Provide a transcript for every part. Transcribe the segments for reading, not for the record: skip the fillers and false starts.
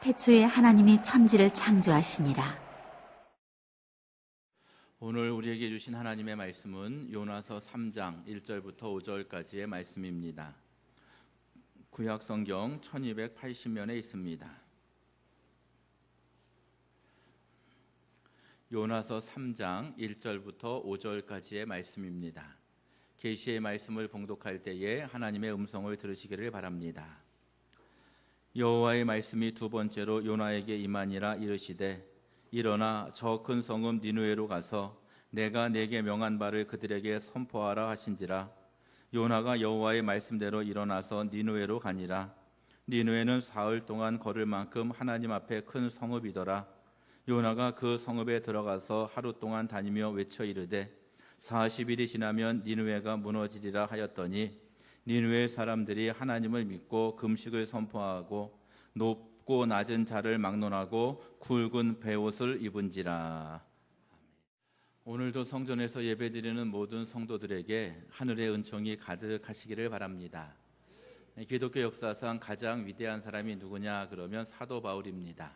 태초에 하나님이 천지를 창조하시니라. 오늘 우리에게 주신 하나님의 말씀은 요나서 3장 1절부터 5절까지의 말씀입니다. 구약 성경 1280면에 있습니다. 요나서 3장 1절부터 5절까지의 말씀입니다. 계시의 말씀을 봉독할 때에 하나님의 음성을 들으시기를 바랍니다. 여호와의 말씀이 두 번째로 요나에게 임하니라. 이르시되 일어나 저 큰 성읍 니느웨로 가서 내가 네게 명한 바를 그들에게 선포하라 하신지라. 요나가 여호와의 말씀대로 일어나서 니느웨로 가니라. 니느웨는 사흘 동안 걸을 만큼 하나님 앞에 큰 성읍이더라. 요나가 그 성읍에 들어가서 하루 동안 다니며 외쳐 이르되 40일이 지나면 니느웨가 무너지리라 하였더니 니느웨 사람들이 하나님을 믿고 금식을 선포하고 높고 낮은 자를 막론하고 굵은 베옷을 입은지라. 오늘도 성전에서 예배드리는 모든 성도들에게 하늘의 은총이 가득하시기를 바랍니다. 기독교 역사상 가장 위대한 사람이 누구냐 그러면 사도 바울입니다.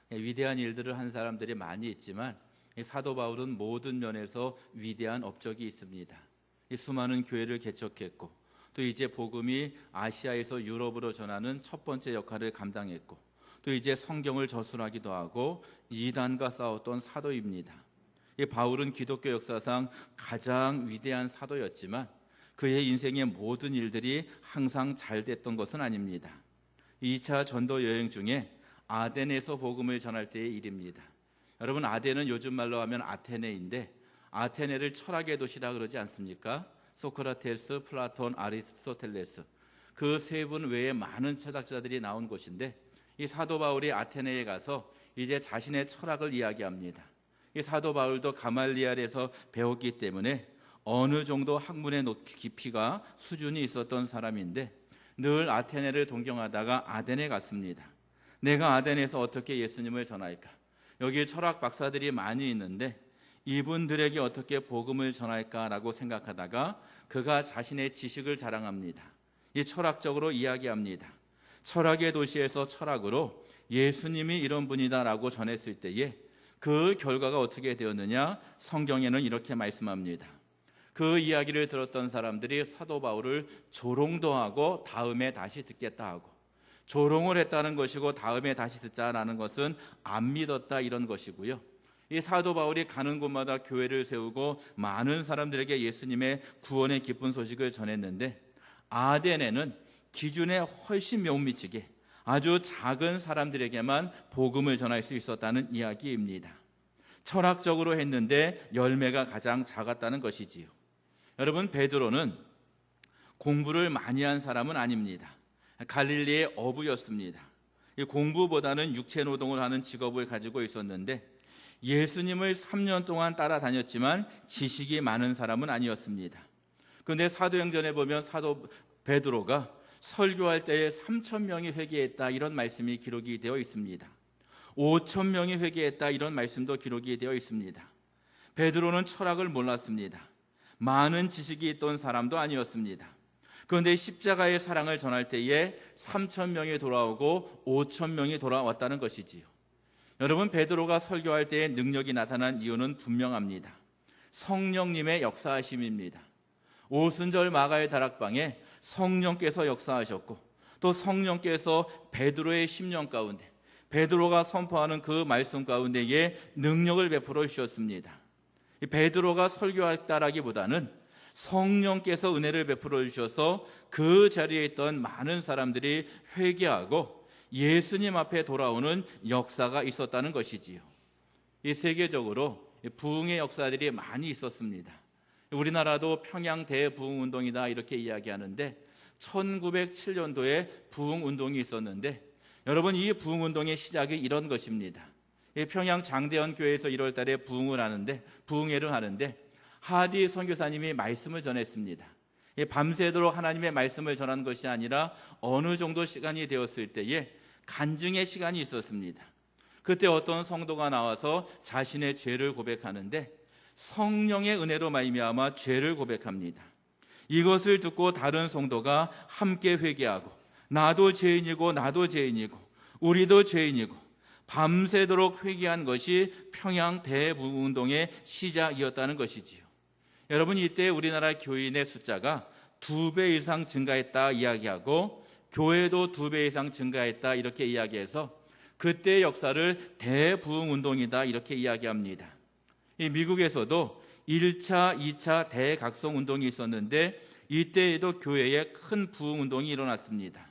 위대한 일들을 한 사람들이 많이 있지만 사도 바울은 모든 면에서 위대한 업적이 있습니다. 수많은 교회를 개척했고 또 이제 복음이 아시아에서 유럽으로 전하는 첫 번째 역할을 감당했고 또 이제 성경을 저술하기도 하고 이단과 싸웠던 사도입니다. 바울은 기독교 역사상 가장 위대한 사도였지만 그의 인생의 모든 일들이 항상 잘 됐던 것은 아닙니다. 2차 전도 여행 중에 아덴에서 복음을 전할 때의 일입니다. 여러분, 아덴은 요즘 말로 하면 아테네인데 아테네를 철학의 도시라 그러지 않습니까? 소크라테스, 플라톤, 아리스토텔레스 그 세 분 외에 많은 철학자들이 나온 곳인데 이 사도 바울이 아테네에 가서 이제 자신의 철학을 이야기합니다. 이 사도 바울도 가말리엘에서 배웠기 때문에 어느 정도 학문의 깊이가 수준이 있었던 사람인데 늘 아테네를 동경하다가 아덴에 갔습니다. 내가 아덴에서 어떻게 예수님을 전할까? 여기 철학 박사들이 많이 있는데 이분들에게 어떻게 복음을 전할까라고 생각하다가 그가 자신의 지식을 자랑합니다. 이 철학적으로 이야기합니다. 철학의 도시에서 철학으로 예수님이 이런 분이다라고 전했을 때에 그 결과가 어떻게 되었느냐? 성경에는 이렇게 말씀합니다. 그 이야기를 들었던 사람들이 사도 바울을 조롱도 하고 다음에 다시 듣겠다 하고, 조롱을 했다는 것이고 다음에 다시 듣자라는 것은 안 믿었다 이런 것이고요. 이 사도 바울이 가는 곳마다 교회를 세우고 많은 사람들에게 예수님의 구원의 기쁜 소식을 전했는데 아덴에는 기준에 훨씬 못 미치게 아주 작은 사람들에게만 복음을 전할 수 있었다는 이야기입니다. 철학적으로 했는데 열매가 가장 작았다는 것이지요. 여러분, 베드로는 공부를 많이 한 사람은 아닙니다. 갈릴리의 어부였습니다. 공부보다는 육체 노동을 하는 직업을 가지고 있었는데 예수님을 3년 동안 따라다녔지만 지식이 많은 사람은 아니었습니다. 그런데 사도행전에 보면 사도 베드로가 설교할 때에 3,000명이 회개했다 이런 말씀이 기록이 되어 있습니다. 5,000명이 회개했다 이런 말씀도 기록이 되어 있습니다. 베드로는 철학을 몰랐습니다. 많은 지식이 있던 사람도 아니었습니다. 그런데 십자가의 사랑을 전할 때에 3,000명이 돌아오고 5,000명이 돌아왔다는 것이지요. 여러분, 베드로가 설교할 때에 능력이 나타난 이유는 분명합니다. 성령님의 역사하심입니다. 오순절 마가의 다락방에 성령께서 역사하셨고 또 성령께서 베드로의 심령 가운데 베드로가 선포하는 그 말씀 가운데에 능력을 베풀어 주셨습니다. 베드로가 설교했다라기보다는 성령께서 은혜를 베풀어 주셔서 그 자리에 있던 많은 사람들이 회개하고 예수님 앞에 돌아오는 역사가 있었다는 것이지요. 이 세계적으로 부흥의 역사들이 많이 있었습니다. 우리나라도 평양 대부흥운동이다 이렇게 이야기하는데 1907년도에 부흥운동이 있었는데 여러분, 이 부흥운동의 시작이 이런 것입니다. 평양 장대현 교회에서 1월 달에 부흥회를 하는데 하디 선교사님이 말씀을 전했습니다. 밤새도록 하나님의 말씀을 전한 것이 아니라 어느 정도 시간이 되었을 때에 간증의 시간이 있었습니다. 그때 어떤 성도가 나와서 자신의 죄를 고백하는데 성령의 은혜로 말미암아 죄를 고백합니다. 이것을 듣고 다른 성도가 함께 회개하고 나도 죄인이고 우리도 죄인이고 밤새도록 회개한 것이 평양 대부흥운동의 시작이었다는 것이지요. 여러분, 이때 우리나라 교인의 숫자가 2배 이상 증가했다 이야기하고 교회도 2배 이상 증가했다 이렇게 이야기해서 그때의 역사를 대부흥운동이다 이렇게 이야기합니다. 이 미국에서도 1차, 2차 대각성운동이 있었는데 이때에도 교회에 큰 부흥운동이 일어났습니다.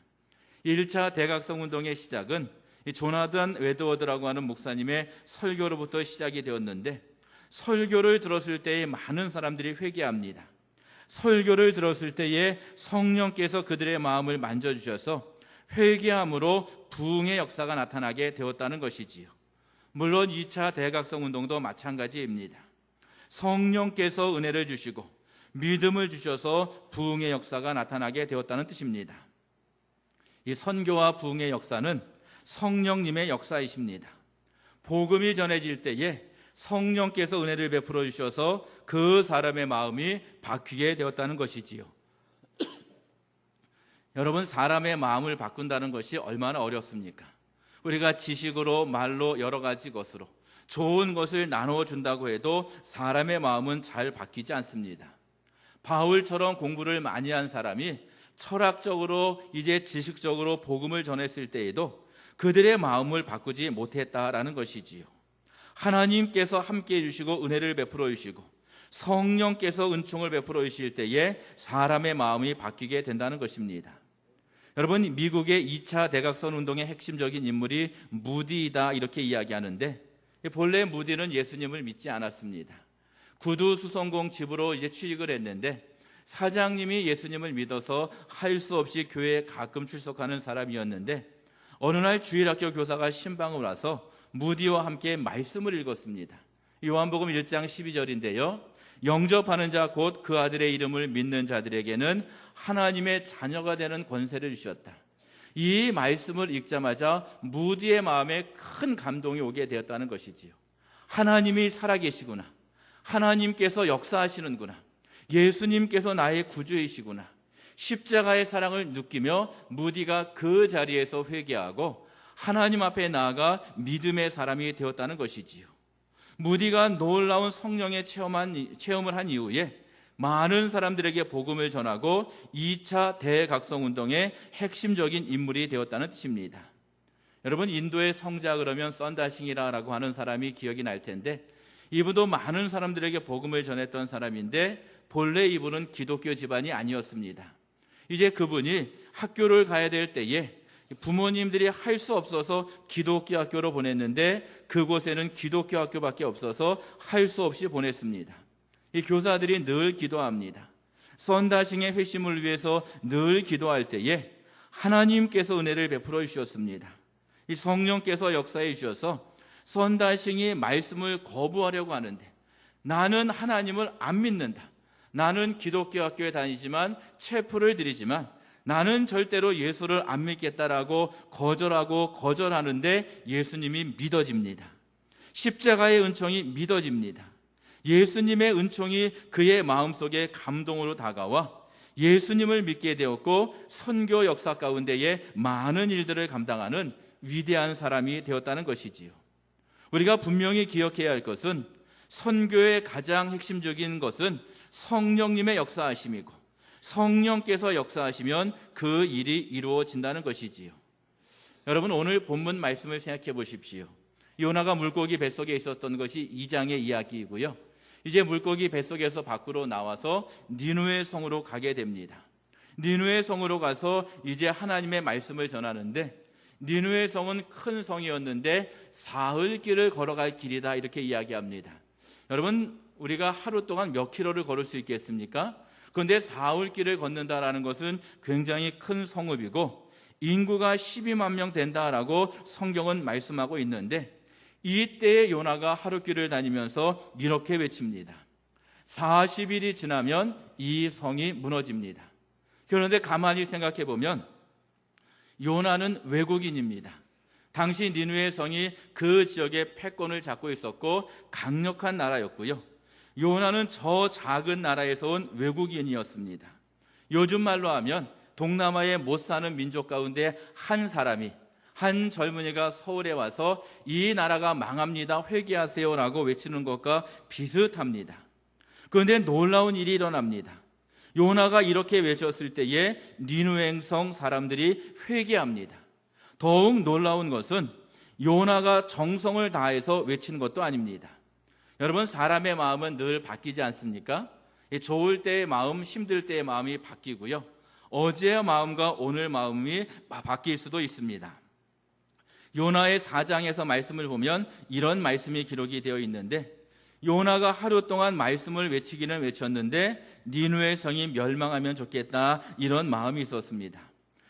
1차 대각성운동의 시작은 조나단 웨드워드라고 하는 목사님의 설교로부터 시작이 되었는데 설교를 들었을 때에 많은 사람들이 회개합니다. 설교를 들었을 때에 성령께서 그들의 마음을 만져주셔서 회개함으로 부흥의 역사가 나타나게 되었다는 것이지요. 물론 2차 대각성운동도 마찬가지입니다. 성령께서 은혜를 주시고 믿음을 주셔서 부흥의 역사가 나타나게 되었다는 뜻입니다. 이 선교와 부흥의 역사는 성령님의 역사이십니다. 복음이 전해질 때에 성령께서 은혜를 베풀어 주셔서 그 사람의 마음이 바뀌게 되었다는 것이지요. 여러분, 사람의 마음을 바꾼다는 것이 얼마나 어렵습니까? 우리가 지식으로, 말로, 여러 가지 것으로 좋은 것을 나눠준다고 해도 사람의 마음은 잘 바뀌지 않습니다. 바울처럼 공부를 많이 한 사람이 철학적으로 이제 지식적으로 복음을 전했을 때에도 그들의 마음을 바꾸지 못했다라는 것이지요. 하나님께서 함께해 주시고 은혜를 베풀어 주시고 성령께서 은총을 베풀어 주실 때에 사람의 마음이 바뀌게 된다는 것입니다. 여러분, 미국의 2차 대각선 운동의 핵심적인 인물이 무디이다 이렇게 이야기하는데 본래 무디는 예수님을 믿지 않았습니다. 구두 수성공 집으로 이제 취직을 했는데 사장님이 예수님을 믿어서 할 수 없이 교회에 가끔 출석하는 사람이었는데 어느 날 주일학교 교사가 신방을 와서 무디와 함께 말씀을 읽었습니다. 요한복음 1장 12절인데요. 영접하는 자 곧 그 아들의 이름을 믿는 자들에게는 하나님의 자녀가 되는 권세를 주셨다. 이 말씀을 읽자마자 무디의 마음에 큰 감동이 오게 되었다는 것이지요. 하나님이 살아계시구나. 하나님께서 역사하시는구나. 예수님께서 나의 구주이시구나. 십자가의 사랑을 느끼며 무디가 그 자리에서 회개하고 하나님 앞에 나아가 믿음의 사람이 되었다는 것이지요. 무디가 놀라운 성령의 체험을 한 이후에 많은 사람들에게 복음을 전하고 2차 대각성운동의 핵심적인 인물이 되었다는 뜻입니다. 여러분, 인도의 성자 그러면 썬다싱이라고 하는 사람이 기억이 날 텐데 이분도 많은 사람들에게 복음을 전했던 사람인데 본래 이분은 기독교 집안이 아니었습니다. 이제 그분이 학교를 가야 될 때에 부모님들이 할 수 없어서 기독교 학교로 보냈는데 그곳에는 기독교 학교밖에 없어서 할 수 없이 보냈습니다. 이 교사들이 늘 기도합니다. 썬다싱의 회심을 위해서 늘 기도할 때에 하나님께서 은혜를 베풀어 주셨습니다. 이 성령께서 역사해 주셔서 썬다싱이 말씀을 거부하려고 하는데 나는 하나님을 안 믿는다. 나는 기독교 학교에 다니지만 체포를 드리지만 나는 절대로 예수를 안 믿겠다라고 거절하는데 예수님이 믿어집니다. 십자가의 은총이 믿어집니다. 예수님의 은총이 그의 마음속에 감동으로 다가와 예수님을 믿게 되었고 선교 역사 가운데에 많은 일들을 감당하는 위대한 사람이 되었다는 것이지요. 우리가 분명히 기억해야 할 것은 선교의 가장 핵심적인 것은 성령님의 역사하심이고 성령께서 역사하시면 그 일이 이루어진다는 것이지요. 여러분, 오늘 본문 말씀을 생각해 보십시오. 요나가 물고기 뱃속에 있었던 것이 2장의 이야기이고요. 이제 물고기 뱃속에서 밖으로 나와서 니느웨 성으로 가게 됩니다. 니느웨 성으로 가서 이제 하나님의 말씀을 전하는데 니느웨 성은 큰 성이었는데 사흘길을 걸어갈 길이다 이렇게 이야기합니다. 여러분, 우리가 하루 동안 몇 킬로를 걸을 수 있겠습니까? 그런데 사흘길을 걷는다라는 것은 굉장히 큰 성읍이고 인구가 12만 명 된다라고 성경은 말씀하고 있는데 이때에 요나가 하루길을 다니면서 이렇게 외칩니다. 40일이 지나면 이 성이 무너집니다. 그런데 가만히 생각해 보면 요나는 외국인입니다. 당시 니느웨 성이 그 지역의 패권을 잡고 있었고 강력한 나라였고요. 요나는 저 작은 나라에서 온 외국인이었습니다. 요즘 말로 하면 동남아에 못 사는 민족 가운데 한 사람이 한 젊은이가 서울에 와서 이 나라가 망합니다, 회개하세요라고 외치는 것과 비슷합니다. 그런데 놀라운 일이 일어납니다. 요나가 이렇게 외쳤을 때에 니느웨 성 사람들이 회개합니다. 더욱 놀라운 것은 요나가 정성을 다해서 외치는 것도 아닙니다. 여러분, 사람의 마음은 늘 바뀌지 않습니까? 좋을 때의 마음, 힘들 때의 마음이 바뀌고요. 어제의 마음과 오늘 마음이 바뀔 수도 있습니다. 요나의 4장에서 말씀을 보면 이런 말씀이 기록이 되어 있는데, 요나가 하루 동안 말씀을 외치기는 외쳤는데 니느웨 성이 멸망하면 좋겠다, 이런 마음이 있었습니다.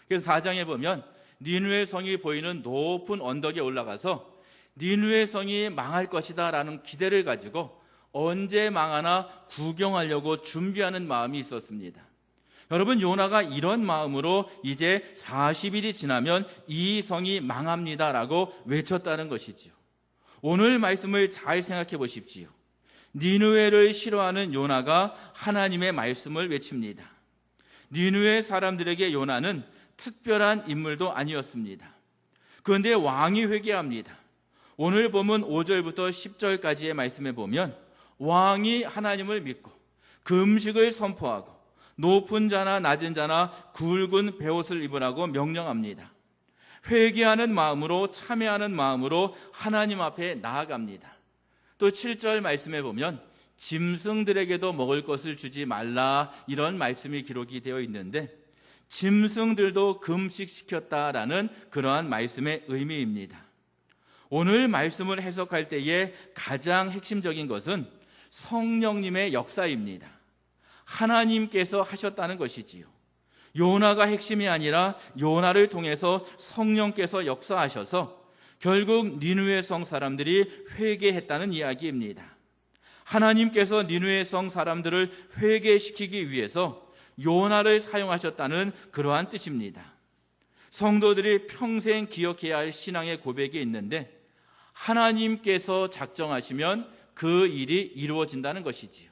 그래서 4장에 보면 니느웨 성이 보이는 높은 언덕에 올라가서 니느웨 성이 망할 것이다 라는 기대를 가지고 언제 망하나 구경하려고 준비하는 마음이 있었습니다. 여러분, 요나가 이런 마음으로 이제 40일이 지나면 이 성이 망합니다 라고 외쳤다는 것이지요. 오늘 말씀을 잘 생각해 보십시오. 니느웨를 싫어하는 요나가 하나님의 말씀을 외칩니다. 니느웨 사람들에게 요나는 특별한 인물도 아니었습니다. 그런데 왕이 회개합니다. 오늘 본문 5절부터 10절까지의 말씀에 보면 왕이 하나님을 믿고 금식을 선포하고 높은 자나 낮은 자나 굵은 베옷을 입으라고 명령합니다. 회개하는 마음으로, 참회하는 마음으로 하나님 앞에 나아갑니다. 또 7절 말씀에 보면 짐승들에게도 먹을 것을 주지 말라, 이런 말씀이 기록이 되어 있는데 짐승들도 금식시켰다라는 그러한 말씀의 의미입니다. 오늘 말씀을 해석할 때에 가장 핵심적인 것은 성령님의 역사입니다. 하나님께서 하셨다는 것이지요. 요나가 핵심이 아니라 요나를 통해서 성령께서 역사하셔서 결국 니느웨 성 사람들이 회개했다는 이야기입니다. 하나님께서 니느웨 성 사람들을 회개시키기 위해서 요나를 사용하셨다는 그러한 뜻입니다. 성도들이 평생 기억해야 할 신앙의 고백이 있는데 하나님께서 작정하시면 그 일이 이루어진다는 것이지요.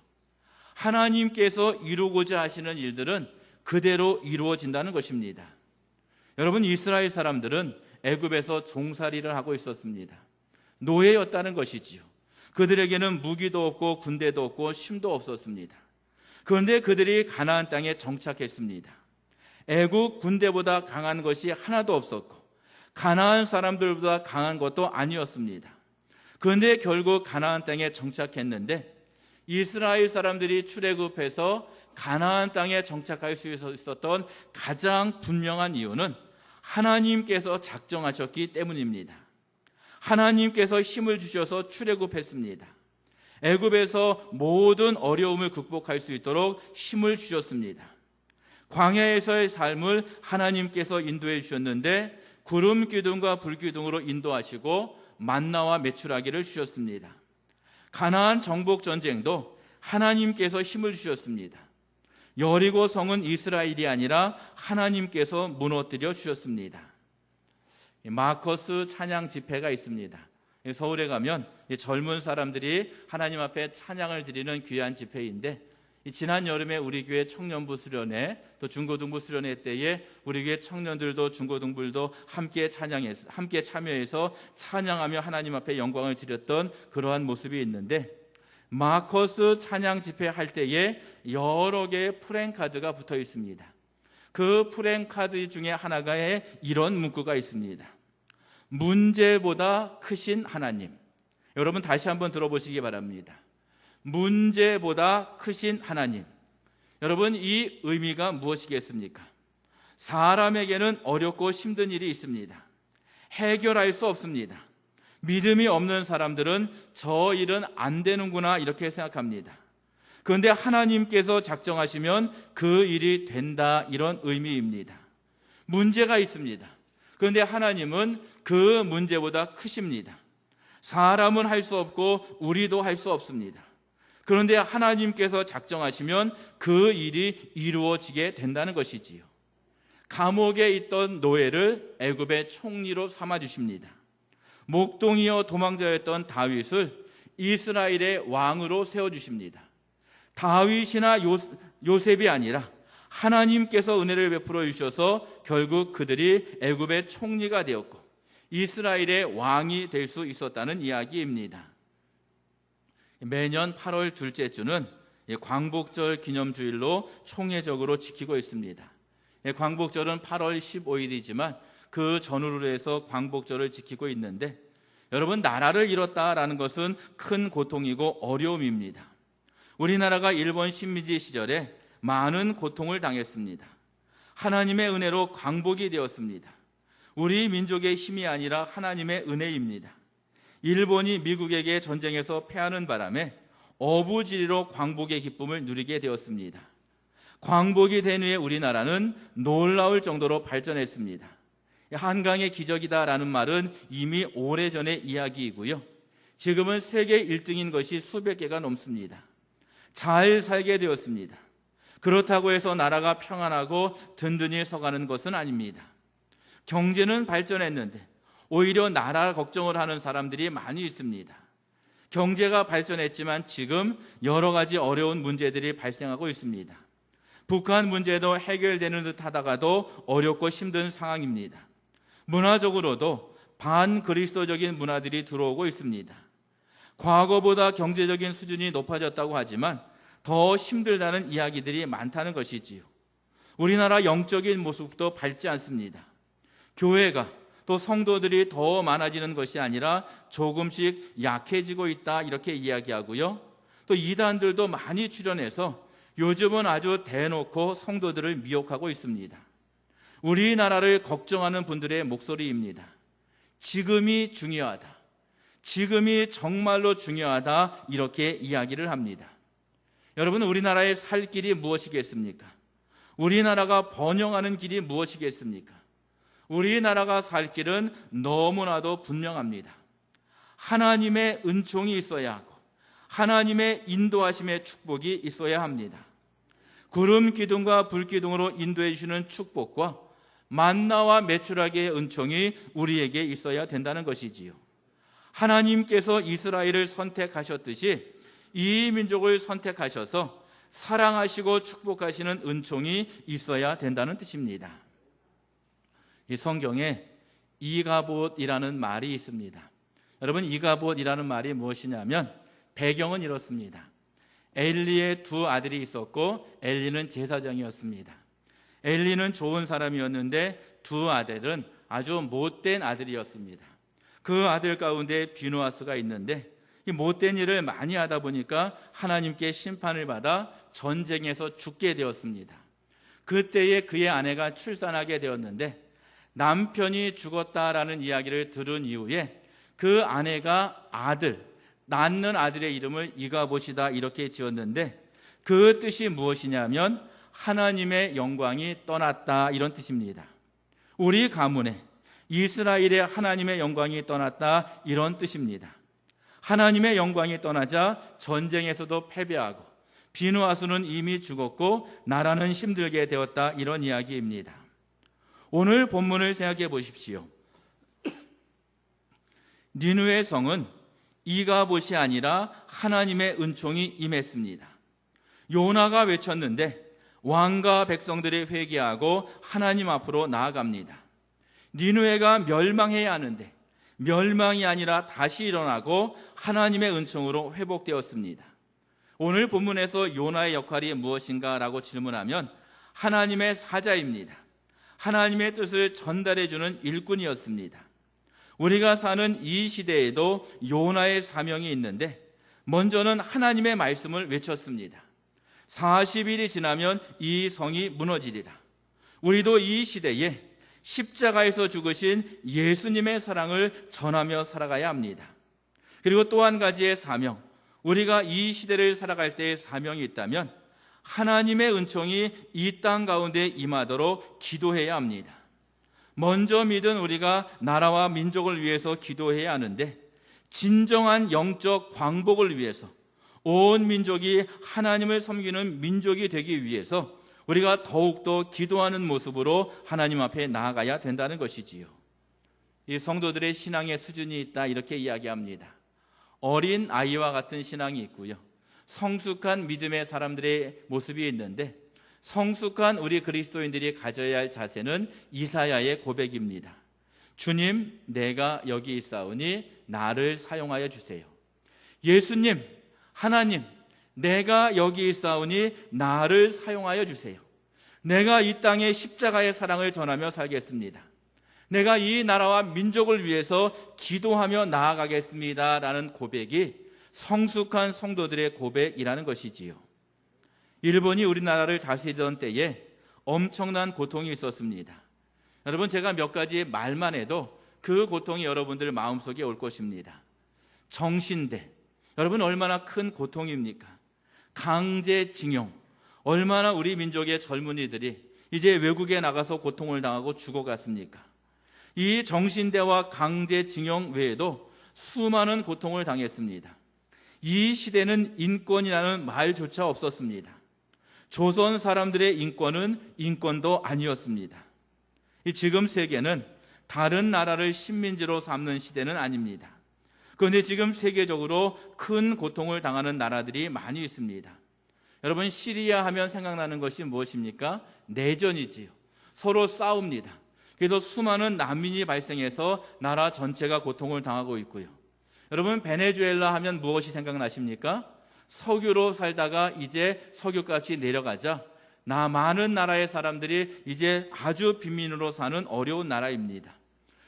하나님께서 이루고자 하시는 일들은 그대로 이루어진다는 것입니다. 여러분, 이스라엘 사람들은 애굽에서 종살이를 하고 있었습니다. 노예였다는 것이지요. 그들에게는 무기도 없고 군대도 없고 힘도 없었습니다. 그런데 그들이 가나안 땅에 정착했습니다. 애굽 군대보다 강한 것이 하나도 없었고 가나안 사람들보다 강한 것도 아니었습니다. 그런데 결국 가나안 땅에 정착했는데 이스라엘 사람들이 출애굽해서 가나안 땅에 정착할 수 있었던 가장 분명한 이유는 하나님께서 작정하셨기 때문입니다. 하나님께서 힘을 주셔서 출애굽했습니다. 애굽에서 모든 어려움을 극복할 수 있도록 힘을 주셨습니다. 광야에서의 삶을 하나님께서 인도해 주셨는데 구름 기둥과 불 기둥으로 인도하시고 만나와 메추라기를 주셨습니다. 가나안 정복 전쟁도 하나님께서 힘을 주셨습니다. 여리고 성은 이스라엘이 아니라 하나님께서 무너뜨려 주셨습니다. 마커스 찬양 집회가 있습니다. 서울에 가면 젊은 사람들이 하나님 앞에 찬양을 드리는 귀한 집회인데, 지난 여름에 우리 교회 청년부 수련회 또 중고등부 수련회 때에 우리 교회 청년들도 중고등부들도 함께 참여해서 찬양하며 하나님 앞에 영광을 드렸던 그러한 모습이 있는데, 마커스 찬양 집회 할 때에 여러 개의 프랭카드가 붙어 있습니다. 그 프랭카드 중에 하나가에 이런 문구가 있습니다. 문제보다 크신 하나님. 여러분 다시 한번 들어보시기 바랍니다. 문제보다 크신 하나님. 여러분, 이 의미가 무엇이겠습니까? 사람에게는 어렵고 힘든 일이 있습니다. 해결할 수 없습니다. 믿음이 없는 사람들은 저 일은 안 되는구나 이렇게 생각합니다. 그런데 하나님께서 작정하시면 그 일이 된다, 이런 의미입니다. 문제가 있습니다. 그런데 하나님은 그 문제보다 크십니다. 사람은 할 수 없고 우리도 할 수 없습니다. 그런데 하나님께서 작정하시면 그 일이 이루어지게 된다는 것이지요. 감옥에 있던 노예를 애굽의 총리로 삼아주십니다. 목동이어 도망자였던 다윗을 이스라엘의 왕으로 세워주십니다. 다윗이나 요셉이 아니라 하나님께서 은혜를 베풀어 주셔서 결국 그들이 애굽의 총리가 되었고 이스라엘의 왕이 될 수 있었다는 이야기입니다. 매년 8월 둘째 주는 광복절 기념주일로 총회적으로 지키고 있습니다. 광복절은 8월 15일이지만 그 전후로 해서 광복절을 지키고 있는데, 여러분, 나라를 잃었다라는 것은 큰 고통이고 어려움입니다. 우리나라가 일본 식민지 시절에 많은 고통을 당했습니다. 하나님의 은혜로 광복이 되었습니다. 우리 민족의 힘이 아니라 하나님의 은혜입니다. 일본이 미국에게 전쟁에서 패하는 바람에 어부지리로 광복의 기쁨을 누리게 되었습니다. 광복이 된 후에 우리나라는 놀라울 정도로 발전했습니다. 한강의 기적이다라는 말은 이미 오래전의 이야기이고요. 지금은 세계 1등인 것이 수백 개가 넘습니다. 잘 살게 되었습니다. 그렇다고 해서 나라가 평안하고 든든히 서가는 것은 아닙니다. 경제는 발전했는데 오히려 나라 걱정을 하는 사람들이 많이 있습니다. 경제가 발전했지만 지금 여러 가지 어려운 문제들이 발생하고 있습니다. 북한 문제도 해결되는 듯 하다가도 어렵고 힘든 상황입니다. 문화적으로도 반그리스도적인 문화들이 들어오고 있습니다. 과거보다 경제적인 수준이 높아졌다고 하지만 더 힘들다는 이야기들이 많다는 것이지요. 우리나라 영적인 모습도 밝지 않습니다. 교회가 또 성도들이 더 많아지는 것이 아니라 조금씩 약해지고 있다, 이렇게 이야기하고요. 또 이단들도 많이 출현해서 요즘은 아주 대놓고 성도들을 미혹하고 있습니다. 우리나라를 걱정하는 분들의 목소리입니다. 지금이 중요하다. 지금이 정말로 중요하다, 이렇게 이야기를 합니다. 여러분, 우리나라의 살 길이 무엇이겠습니까? 우리나라가 번영하는 길이 무엇이겠습니까? 우리나라가 살 길은 너무나도 분명합니다. 하나님의 은총이 있어야 하고 하나님의 인도하심의 축복이 있어야 합니다. 구름 기둥과 불 기둥으로 인도해 주시는 축복과 만나와 메추라기의 은총이 우리에게 있어야 된다는 것이지요. 하나님께서 이스라엘을 선택하셨듯이 이 민족을 선택하셔서 사랑하시고 축복하시는 은총이 있어야 된다는 뜻입니다. 이 성경에 이가봇이라는 말이 있습니다. 여러분, 이가봇이라는 말이 무엇이냐면 배경은 이렇습니다. 엘리의 두 아들이 있었고 엘리는 제사장이었습니다. 엘리는 좋은 사람이었는데 두 아들은 아주 못된 아들이었습니다. 그 아들 가운데 비누아스가 있는데 이 못된 일을 많이 하다 보니까 하나님께 심판을 받아 전쟁에서 죽게 되었습니다. 그때에 그의 아내가 출산하게 되었는데 남편이 죽었다라는 이야기를 들은 이후에 그 아내가 낳는 아들의 이름을 이가봇이다, 이렇게 지었는데 그 뜻이 무엇이냐면 하나님의 영광이 떠났다, 이런 뜻입니다. 우리 가문에 이스라엘의 하나님의 영광이 떠났다, 이런 뜻입니다. 하나님의 영광이 떠나자 전쟁에서도 패배하고 비누아스는 이미 죽었고 나라는 힘들게 되었다, 이런 이야기입니다. 오늘 본문을 생각해 보십시오. 니느웨 성은 이가봇이 아니라 하나님의 은총이 임했습니다. 요나가 외쳤는데 왕과 백성들이 회개하고 하나님 앞으로 나아갑니다. 니느웨가 멸망해야 하는데 멸망이 아니라 다시 일어나고 하나님의 은총으로 회복되었습니다. 오늘 본문에서 요나의 역할이 무엇인가 라고 질문하면 하나님의 사자입니다. 하나님의 뜻을 전달해주는 일꾼이었습니다. 우리가 사는 이 시대에도 요나의 사명이 있는데 먼저는 하나님의 말씀을 외쳤습니다. 40일이 지나면 이 성이 무너지리라. 우리도 이 시대에 십자가에서 죽으신 예수님의 사랑을 전하며 살아가야 합니다. 그리고 또 한 가지의 사명, 우리가 이 시대를 살아갈 때의 사명이 있다면 하나님의 은총이 이 땅 가운데 임하도록 기도해야 합니다. 먼저 믿은 우리가 나라와 민족을 위해서 기도해야 하는데 진정한 영적 광복을 위해서 온 민족이 하나님을 섬기는 민족이 되기 위해서 우리가 더욱더 기도하는 모습으로 하나님 앞에 나아가야 된다는 것이지요. 이 성도들의 신앙의 수준이 있다, 이렇게 이야기합니다. 어린 아이와 같은 신앙이 있고요, 성숙한 믿음의 사람들의 모습이 있는데 성숙한 우리 그리스도인들이 가져야 할 자세는 이사야의 고백입니다. 주님, 내가 여기 있사오니 나를 사용하여 주세요. 예수님, 하나님, 내가 여기 있사오니 나를 사용하여 주세요. 내가 이 땅에 십자가의 사랑을 전하며 살겠습니다. 내가 이 나라와 민족을 위해서 기도하며 나아가겠습니다. 라는 고백이 성숙한 성도들의 고백이라는 것이지요. 일본이 우리나라를 다스리던 때에 엄청난 고통이 있었습니다. 여러분, 제가 몇 가지 말만 해도 그 고통이 여러분들 마음속에 올 것입니다. 정신대, 여러분 얼마나 큰 고통입니까? 강제징용, 얼마나 우리 민족의 젊은이들이 이제 외국에 나가서 고통을 당하고 죽어갔습니까? 이 정신대와 강제징용 외에도 수많은 고통을 당했습니다. 이 시대는 인권이라는 말조차 없었습니다. 조선 사람들의 인권은 인권도 아니었습니다. 지금 세계는 다른 나라를 식민지로 삼는 시대는 아닙니다. 그런데 지금 세계적으로 큰 고통을 당하는 나라들이 많이 있습니다. 여러분, 시리아 하면 생각나는 것이 무엇입니까? 내전이지요. 서로 싸웁니다. 그래서 수많은 난민이 발생해서 나라 전체가 고통을 당하고 있고요. 여러분, 베네수엘라 하면 무엇이 생각나십니까? 석유로 살다가 이제 석유값이 내려가자 많은 나라의 사람들이 이제 아주 빈민으로 사는 어려운 나라입니다.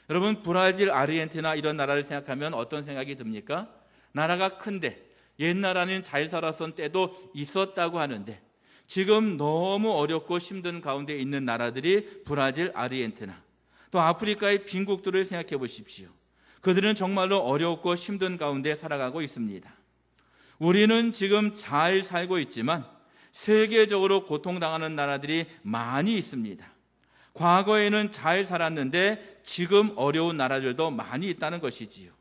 여러분, 브라질, 아르헨티나 이런 나라를 생각하면 어떤 생각이 듭니까? 나라가 큰데 옛나라는 잘 살았던 때도 있었다고 하는데 지금 너무 어렵고 힘든 가운데 있는 나라들이 브라질, 아르헨티나, 또 아프리카의 빈국들을 생각해 보십시오. 그들은 정말로 어렵고 힘든 가운데 살아가고 있습니다. 우리는 지금 잘 살고 있지만 세계적으로 고통당하는 나라들이 많이 있습니다. 과거에는 잘 살았는데 지금 어려운 나라들도 많이 있다는 것이지요.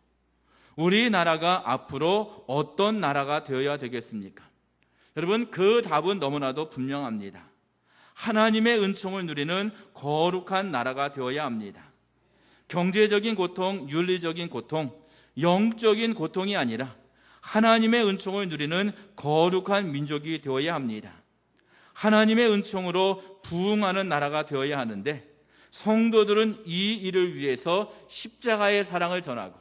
우리나라가 앞으로 어떤 나라가 되어야 되겠습니까? 여러분, 그 답은 너무나도 분명합니다. 하나님의 은총을 누리는 거룩한 나라가 되어야 합니다. 경제적인 고통, 윤리적인 고통, 영적인 고통이 아니라 하나님의 은총을 누리는 거룩한 민족이 되어야 합니다. 하나님의 은총으로 부흥하는 나라가 되어야 하는데 성도들은 이 일을 위해서 십자가의 사랑을 전하고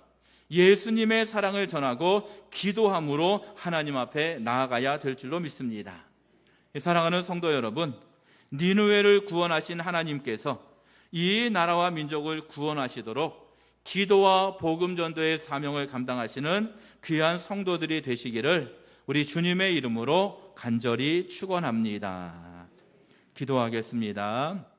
예수님의 사랑을 전하고 기도함으로 하나님 앞에 나아가야 될 줄로 믿습니다. 사랑하는 성도 여러분, 니느웨를 구원하신 하나님께서 이 나라와 민족을 구원하시도록 기도와 복음 전도의 사명을 감당하시는 귀한 성도들이 되시기를 우리 주님의 이름으로 간절히 축원합니다. 기도하겠습니다.